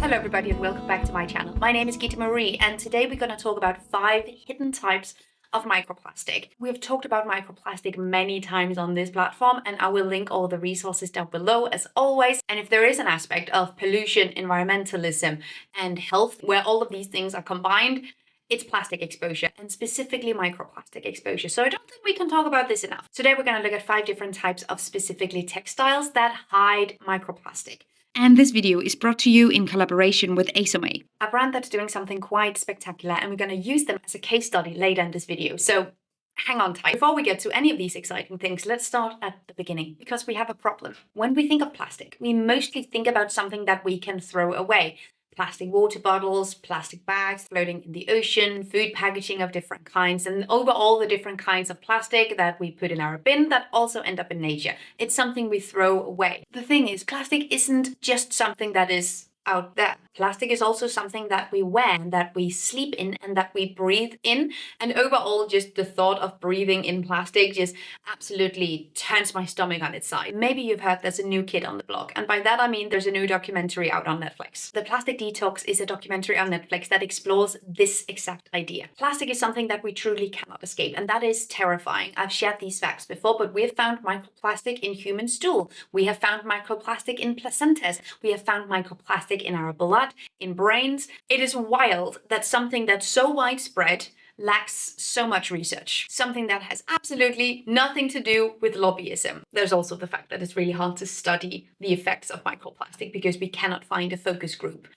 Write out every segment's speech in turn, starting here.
Hello everybody and welcome back to my channel. My name is Gita Marie and today we're going to talk about 5 hidden types of microplastic. We've talked about microplastic many times on this platform and I will link all the resources down below as always. And if there is an aspect of pollution, environmentalism and health where all of these things are combined, it's plastic exposure and specifically microplastic exposure. So I don't think we can talk about this enough. Today we're going to look at 5 different types of specifically textiles that hide microplastic. And this video is brought to you in collaboration with awesomeness, a brand that's doing something quite spectacular, and we're going to use them as a case study later in this video. So hang on tight. Before we get to any of these exciting things, let's start at the beginning because we have a problem. When we think of plastic, we mostly think about something that we can throw away. Plastic water bottles, plastic bags floating in the ocean, food packaging of different kinds, and overall the different kinds of plastic that we put in our bin that also end up in nature. It's something we throw away. The thing is, plastic isn't just something that is out there. Plastic is also something that we wear, and that we sleep in, and that we breathe in. And overall, just the thought of breathing in plastic just absolutely turns my stomach on its side. Maybe you've heard there's a new kid on the block. And by that, I mean there's a new documentary out on Netflix. The Plastic Detox is a documentary on Netflix that explores this exact idea. Plastic is something that we truly cannot escape, and that is terrifying. I've shared these facts before, but we have found microplastic in human stool. We have found microplastic in placentas. We have found microplastic in our blood, in brains. It is wild that something that's so widespread lacks so much research. Something that has absolutely nothing to do with lobbyism. There's also the fact that it's really hard to study the effects of microplastic because we cannot find a focus group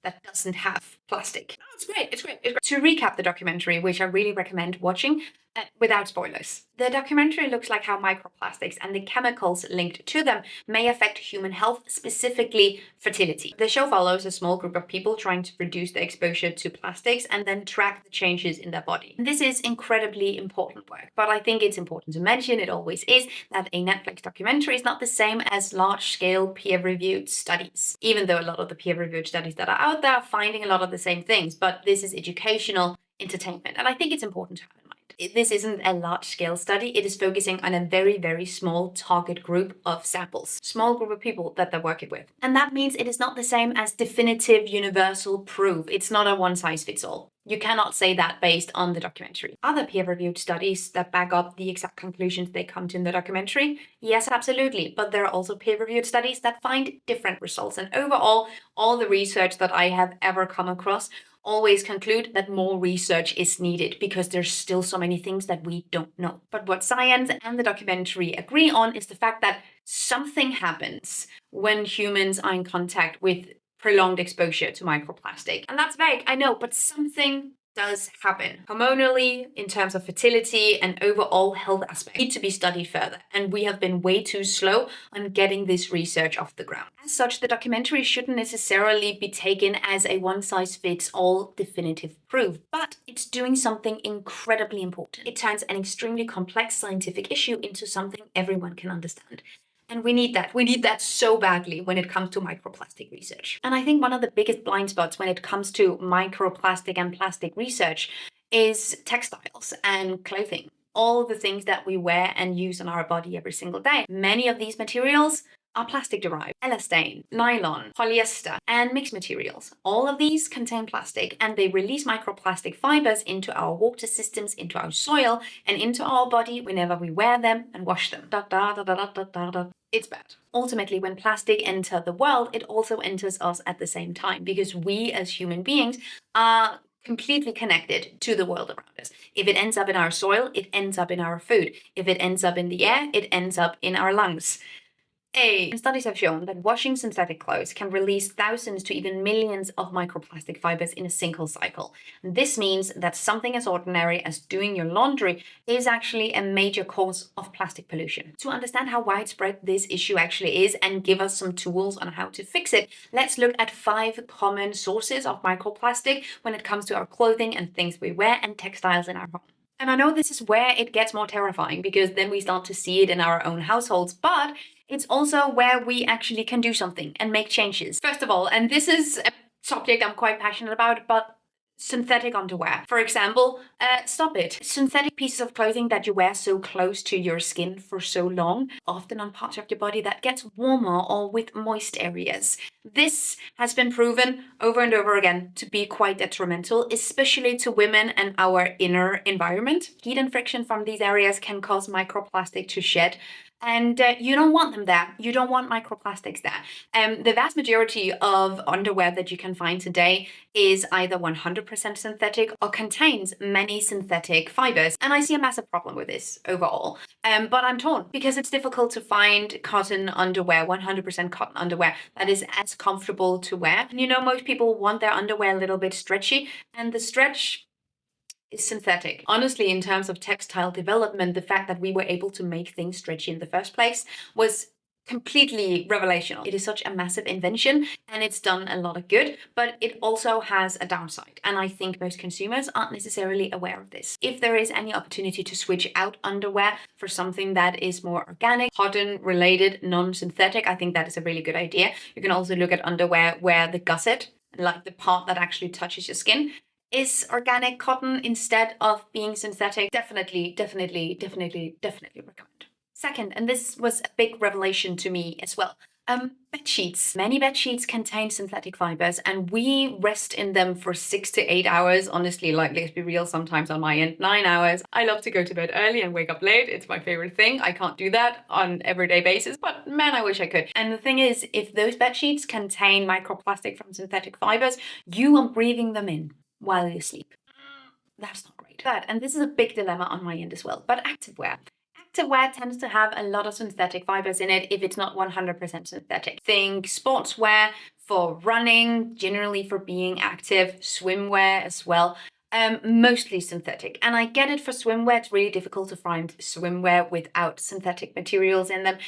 that doesn't have plastic. Oh, it's great, it's great, it's great. To recap the documentary, which I really recommend watching without spoilers. The documentary looks like how microplastics and the chemicals linked to them may affect human health, specifically fertility. The show follows a small group of people trying to reduce their exposure to plastics and then track the changes in their body. This is incredibly important work, but I think it's important to mention, it always is, that a Netflix documentary is not the same as large-scale peer-reviewed studies, even though a lot of the peer-reviewed studies that are out there are finding a lot of the same things, but this is educational entertainment, and I think it's important to have in mind. This isn't a large-scale study. It is focusing on a very, very small target group of samples, small group of people that they're working with. And that means it is not the same as definitive universal proof. It's not a one-size-fits-all. You cannot say that based on the documentary. Other peer-reviewed studies that back up the exact conclusions they come to in the documentary? Yes, absolutely. But there are also peer-reviewed studies that find different results. And overall, all the research that I have ever come across always conclude that more research is needed because there's still so many things that we don't know. But what science and the documentary agree on is the fact that something happens when humans are in contact with prolonged exposure to microplastic. And that's vague, I know, but something does happen. Hormonally, in terms of fertility and overall health aspects, need to be studied further. And we have been way too slow on getting this research off the ground. As such, the documentary shouldn't necessarily be taken as a one-size-fits-all definitive proof, but it's doing something incredibly important. It turns an extremely complex scientific issue into something everyone can understand. And we need that. We need that so badly when it comes to microplastic research. And I think one of the biggest blind spots when it comes to microplastic and plastic research is textiles and clothing. All the things that we wear and use on our body every single day. Many of these materials are plastic derived. Elastane, nylon, polyester, and mixed materials. All of these contain plastic and they release microplastic fibers into our water systems, into our soil, and into our body whenever we wear them and wash them. It's bad. Ultimately, when plastic enters the world, it also enters us at the same time because we as human beings are completely connected to the world around us. If it ends up in our soil, it ends up in our food. If it ends up in the air, it ends up in our lungs. And studies have shown that washing synthetic clothes can release thousands to even millions of microplastic fibers in a single cycle. This means that something as ordinary as doing your laundry is actually a major cause of plastic pollution. To understand how widespread this issue actually is and give us some tools on how to fix it, let's look at 5 common sources of microplastic when it comes to our clothing and things we wear and textiles in our home. And I know this is where it gets more terrifying because then we start to see it in our own households, but it's also where we actually can do something and make changes. First of all, and this is a subject I'm quite passionate about, but synthetic underwear. For example, stop it. Synthetic pieces of clothing that you wear so close to your skin for so long, often on parts of your body that gets warmer or with moist areas. This has been proven over and over again to be quite detrimental, especially to women and our inner environment. Heat and friction from these areas can cause microplastic to shed, and you don't want them there. You don't want microplastics there. The vast majority of underwear that you can find today is either 100% synthetic or contains many synthetic fibers. And I see a massive problem with this overall. But I'm torn because it's difficult to find cotton underwear, 100% cotton underwear that is as comfortable to wear. And most people want their underwear a little bit stretchy, and the stretch is synthetic. Honestly, in terms of textile development, the fact that we were able to make things stretchy in the first place was completely revelational. It is such a massive invention and it's done a lot of good, but it also has a downside. And I think most consumers aren't necessarily aware of this. If there is any opportunity to switch out underwear for something that is more organic, cotton related, non-synthetic, I think that is a really good idea. You can also look at underwear where the gusset, like the part that actually touches your skin, is organic cotton instead of being synthetic. Definitely recommend. Second, and this was a big revelation to me as well, bed sheets. Many bed sheets contain synthetic fibers and we rest in them for 6 to 8 hours. Honestly, like, let's be real, sometimes on my end, 9 hours. I love to go to bed early and wake up late. It's my favorite thing. I can't do that on everyday basis, but man, I wish I could. And the thing is, if those bed sheets contain microplastic from synthetic fibers, you are breathing them in while you sleep. That's not great. And this is a big dilemma on my end as well. But activewear. Activewear tends to have a lot of synthetic fibers in it if it's not 100% synthetic. Think sportswear for running, generally for being active, swimwear as well. Mostly synthetic. And I get it, for swimwear, it's really difficult to find swimwear without synthetic materials in them,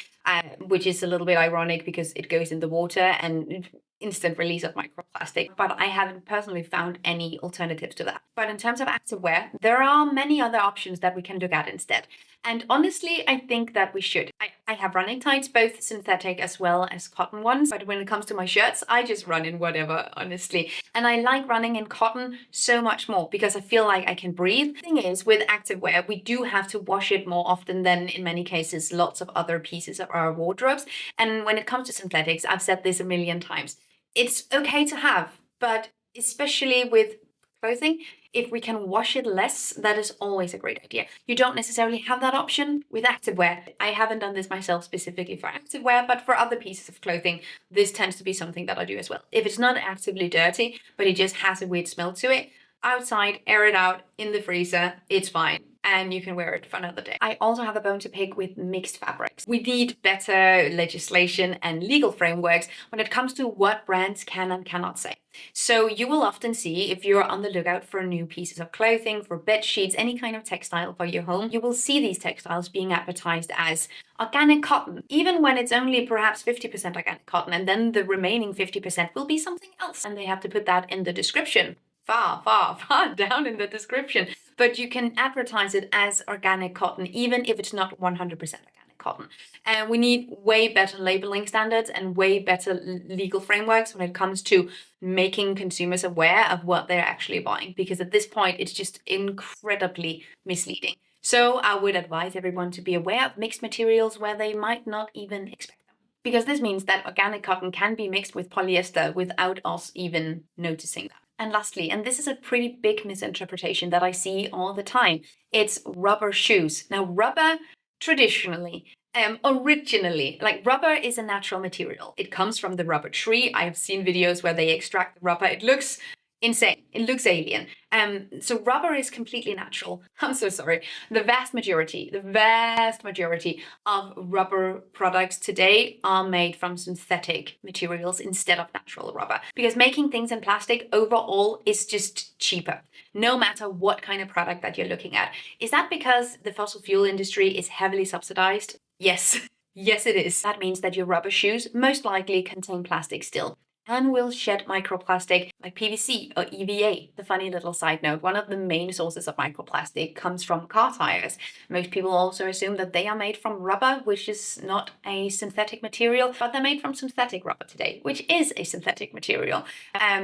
which is a little bit ironic because it goes in the water and instant release of microplastic, but I haven't personally found any alternatives to that. But in terms of activewear, there are many other options that we can look at instead. And honestly, I think that we should. I have running tights, both synthetic as well as cotton ones. But when it comes to my shirts, I just run in whatever, honestly. And I like running in cotton so much more because I feel like I can breathe. The thing is, with activewear, we do have to wash it more often than, in many cases, lots of other pieces of our wardrobes. And when it comes to synthetics, I've said this a million times, it's okay to have, but especially with clothing, if we can wash it less, that is always a great idea. You don't necessarily have that option with activewear. I haven't done this myself specifically for activewear, but for other pieces of clothing, this tends to be something that I do as well. If it's not actively dirty, but it just has a weird smell to it, outside, air it out in the freezer, it's fine. And you can wear it for another day. I also have a bone to pick with mixed fabrics. We need better legislation and legal frameworks when it comes to what brands can and cannot say. So you will often see, if you're on the lookout for new pieces of clothing, for bed sheets, any kind of textile for your home, you will see these textiles being advertised as organic cotton, even when it's only perhaps 50% organic cotton, and then the remaining 50% will be something else. And they have to put that in the description. Far down in the description. But you can advertise it as organic cotton, even if it's not 100% organic cotton. And we need way better labeling standards and way better legal frameworks when it comes to making consumers aware of what they're actually buying. Because at this point, it's just incredibly misleading. So I would advise everyone to be aware of mixed materials where they might not even expect them. Because this means that organic cotton can be mixed with polyester without us even noticing that. And lastly, and this is a pretty big misinterpretation that I see all the time, it's rubber shoes. Now, rubber traditionally, originally, like, rubber is a natural material. It comes from the rubber tree. I have seen videos where they extract the rubber. It looks insane. It looks alien. So rubber is completely natural. I'm so sorry. The vast majority of rubber products today are made from synthetic materials instead of natural rubber, because making things in plastic overall is just cheaper, no matter what kind of product that you're looking at. Is that because the fossil fuel industry is heavily subsidized? Yes. Yes, it is. That means that your rubber shoes most likely contain plastic still, and will shed microplastic like PVC or EVA. The funny little side note, one of the main sources of microplastic comes from car tires. Most people also assume that they are made from rubber, which is not a synthetic material, but they're made from synthetic rubber today, which is a synthetic material,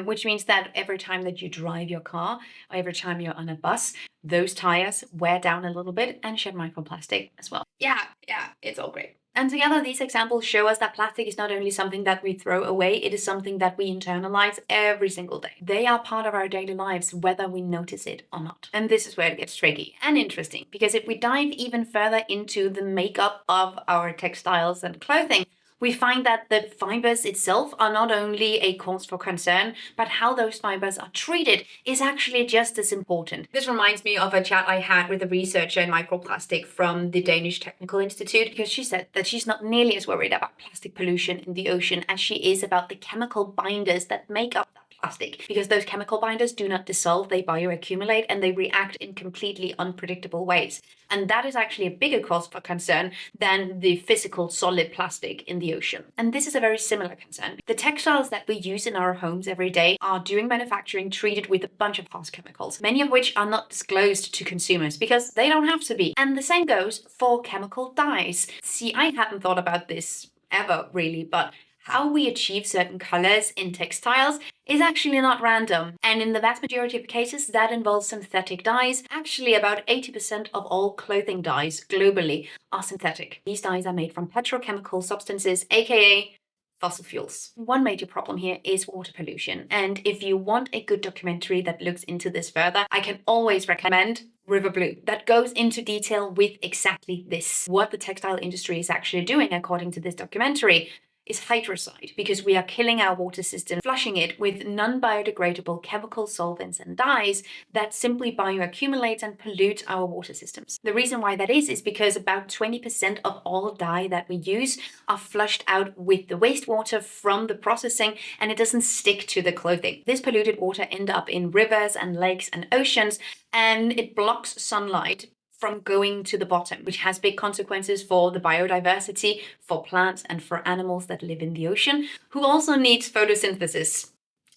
which means that every time that you drive your car, or every time you're on a bus, those tires wear down a little bit and shed microplastic as well. Yeah, it's all great. And together, these examples show us that plastic is not only something that we throw away, it is something that we internalize every single day. They are part of our daily lives, whether we notice it or not. And this is where it gets tricky and interesting, because if we dive even further into the makeup of our textiles and clothing, we find that the fibers itself are not only a cause for concern, but how those fibers are treated is actually just as important. This reminds me of a chat I had with a researcher in microplastic from the Danish Technical Institute, because she said that she's not nearly as worried about plastic pollution in the ocean as she is about the chemical binders that make up that plastic, because those chemical binders do not dissolve, they bioaccumulate, and they react in completely unpredictable ways. And that is actually a bigger cause for concern than the physical solid plastic in the ocean. And this is a very similar concern. The textiles that we use in our homes every day are, during manufacturing, treated with a bunch of harsh chemicals, many of which are not disclosed to consumers because they don't have to be. And the same goes for chemical dyes. See, I hadn't thought about this ever really, but how we achieve certain colors in textiles is actually not random. And in the vast majority of cases, that involves synthetic dyes. Actually, about 80% of all clothing dyes globally are synthetic. These dyes are made from petrochemical substances, aka fossil fuels. One major problem here is water pollution. And if you want a good documentary that looks into this further, I can always recommend River Blue, that goes into detail with exactly this. What the textile industry is actually doing, according to this documentary, is hydrocide, because we are killing our water system, flushing it with non-biodegradable chemical solvents and dyes that simply bioaccumulate and pollute our water systems. The reason why that is because about 20% of all dye that we use are flushed out with the wastewater from the processing, and it doesn't stick to the clothing. This polluted water ends up in rivers and lakes and oceans, and it blocks sunlight from going to the bottom, which has big consequences for the biodiversity, for plants and for animals that live in the ocean, who also needs photosynthesis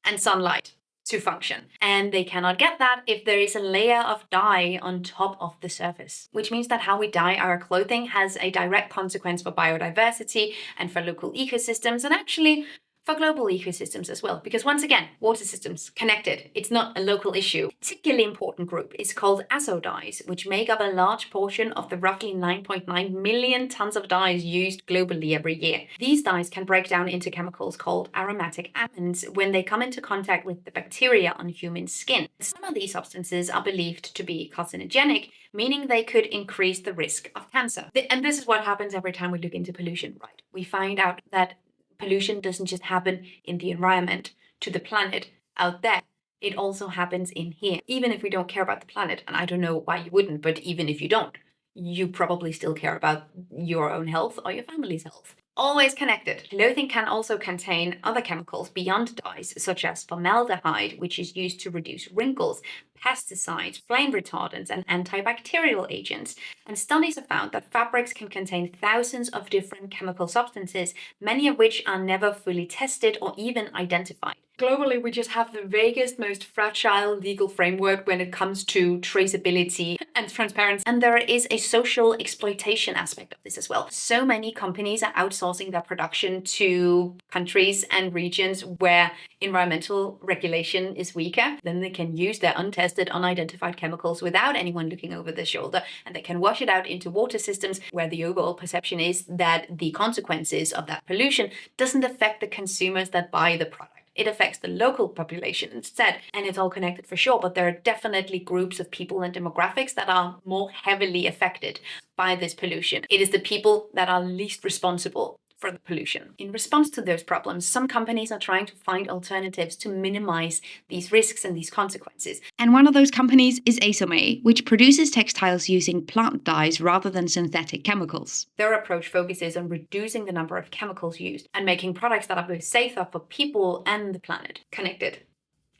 and sunlight to function. And they cannot get that if there is a layer of dye on top of the surface, which means that how we dye our clothing has a direct consequence for biodiversity and for local ecosystems, and actually for global ecosystems as well, because once again, water systems connected. It's not a local issue. A particularly important group is called azo dyes, which make up a large portion of the roughly 9.9 million tons of dyes used globally every year. These dyes can break down into chemicals called aromatic amines when they come into contact with the bacteria on human skin. Some of these substances are believed to be carcinogenic, meaning they could increase the risk of cancer. And this is what happens every time we look into pollution, right? We find out that pollution doesn't just happen in the environment, to the planet out there. It also happens in here. Even if we don't care about the planet, and I don't know why you wouldn't, but even if you don't, you probably still care about your own health or your family's health. Always connected. Clothing can also contain other chemicals beyond dyes, such as formaldehyde, which is used to reduce wrinkles, pesticides, flame retardants, and antibacterial agents. And studies have found that fabrics can contain thousands of different chemical substances, many of which are never fully tested or even identified. Globally, we just have the vaguest, most fragile legal framework when it comes to traceability and transparency. And there is a social exploitation aspect of this as well. So many companies are outsourcing their production to countries and regions where environmental regulation is weaker. Then they can use their untested, unidentified chemicals without anyone looking over their shoulder, and they can wash it out into water systems where the overall perception is that the consequences of that pollution doesn't affect the consumers that buy the product. It affects the local population instead, and it's all connected for sure, but there are definitely groups of people and demographics that are more heavily affected by this pollution. It is the people that are least responsible for the pollution. In response to those problems, some companies are trying to find alternatives to minimize these risks and these consequences. And one of those companies is awesomeness, which produces textiles using plant dyes rather than synthetic chemicals. Their approach focuses on reducing the number of chemicals used and making products that are both safer for people and the planet. Connected.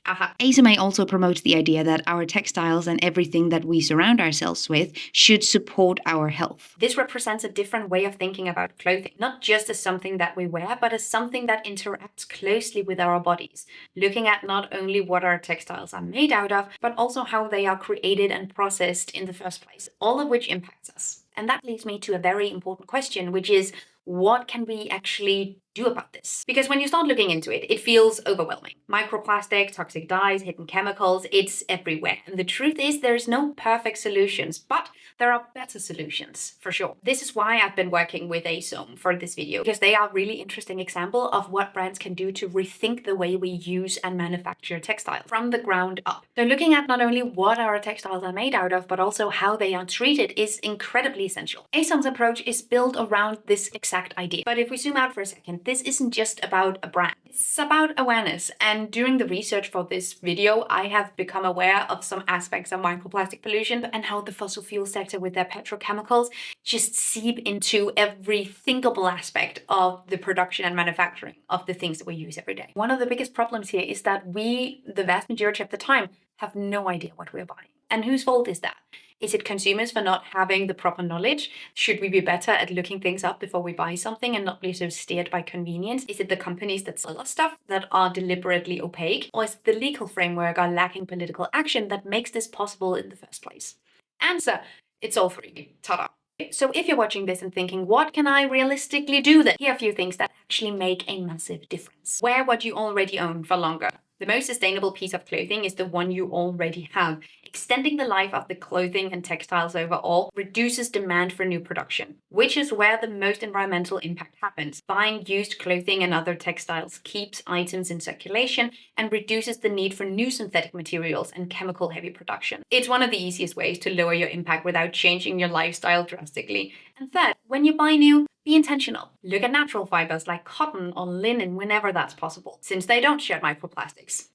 awesomeness also promotes the idea that our textiles and everything that we surround ourselves with should support our health. This represents a different way of thinking about clothing, not just as something that we wear, but as something that interacts closely with our bodies, looking at not only what our textiles are made out of, but also how they are created and processed in the first place, all of which impacts us. And that leads me to a very important question, which is, what can we actually do about this? Because when you start looking into it, it feels overwhelming. Microplastic, toxic dyes, hidden chemicals, it's everywhere. And the truth is there's no perfect solutions, but there are better solutions for sure. This is why I've been working with Awesome for this video, because they are a really interesting example of what brands can do to rethink the way we use and manufacture textiles from the ground up. So looking at not only what our textiles are made out of, but also how they are treated is incredibly essential. Awesome's approach is built around this exact idea. But if we zoom out for a second, this isn't just about a brand. It's about awareness. And during the research for this video, I have become aware of some aspects of microplastic pollution and how the fossil fuel sector with their petrochemicals just seep into every thinkable aspect of the production and manufacturing of the things that we use every day. One of the biggest problems here is that we, the vast majority of the time, have no idea what we're buying. And whose fault is that? Is it consumers for not having the proper knowledge? Should we be better at looking things up before we buy something and not be so steered by convenience? Is it the companies that sell us stuff that are deliberately opaque? Or is it the legal framework or lacking political action that makes this possible in the first place? Answer, it's all three. Ta-da. So if you're watching this and thinking, what can I realistically do then? Here are a few things that actually make a massive difference. Wear what you already own for longer. The most sustainable piece of clothing is the one you already have. Extending the life of the clothing and textiles overall reduces demand for new production, which is where the most environmental impact happens. Buying used clothing and other textiles keeps items in circulation and reduces the need for new synthetic materials and chemical-heavy production. It's one of the easiest ways to lower your impact without changing your lifestyle drastically. And third, when you buy new, be intentional. Look at natural fibers like cotton or linen whenever that's possible, since they don't share microplastics.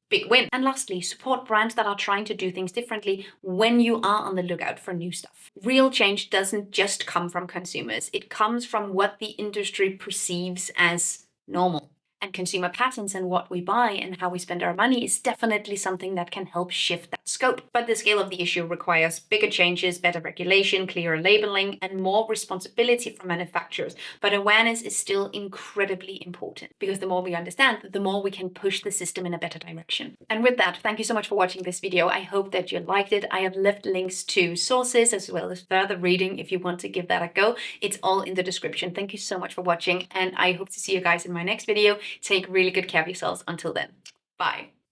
Big win. And lastly, support brands that are trying to do things differently when you are on the lookout for new stuff. Real change doesn't just come from consumers. It comes from what the industry perceives as normal. And consumer patterns and what we buy and how we spend our money is definitely something that can help shift that scope. But the scale of the issue requires bigger changes, better regulation, clearer labeling, and more responsibility from manufacturers. But awareness is still incredibly important, because the more we understand, the more we can push the system in a better direction. And with that, thank you so much for watching this video. I hope that you liked it. I have left links to sources as well as further reading if you want to give that a go. It's all in the description. Thank you so much for watching, and I hope to see you guys in my next video. Take really good care of yourselves. Until then, bye.